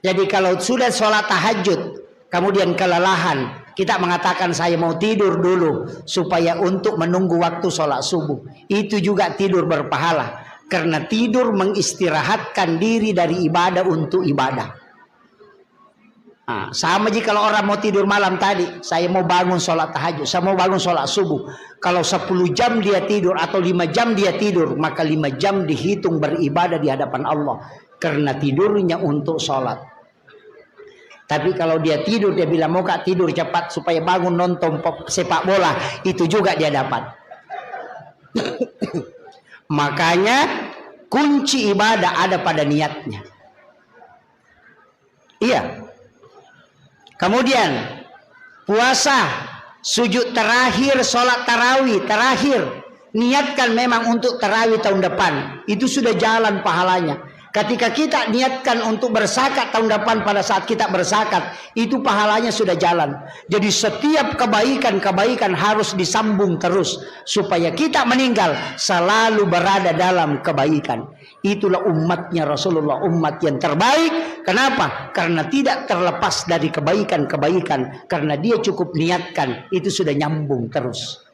Jadi kalau sudah sholat tahajud, kemudian kelelahan, kita mengatakan saya mau tidur dulu supaya untuk menunggu waktu sholat subuh. Itu juga tidur berpahala, karena tidur mengistirahatkan diri dari ibadah untuk ibadah. Nah, sama jika kalau orang mau tidur malam tadi, saya mau bangun sholat tahajud, saya mau bangun sholat subuh. Kalau 10 jam dia tidur atau 5 jam dia tidur, maka 5 jam dihitung beribadah di hadapan Allah, karena tidurnya untuk sholat. Tapi kalau dia tidur, dia bilang mau kak tidur cepat supaya bangun nonton sepak bola, itu juga dia dapat. Makanya kunci ibadah ada pada niatnya. Iya. Kemudian puasa, sujud terakhir, sholat tarawih terakhir, niatkan memang untuk tarawih tahun depan, itu sudah jalan pahalanya. Ketika kita niatkan untuk berzakat tahun depan, pada saat kita berzakat, itu pahalanya sudah jalan. Jadi setiap kebaikan-kebaikan harus disambung terus, supaya kita meninggal selalu berada dalam kebaikan. Itulah umatnya Rasulullah, umat yang terbaik. Kenapa? Karena tidak terlepas dari kebaikan-kebaikan. Karena dia cukup niatkan, itu sudah nyambung terus.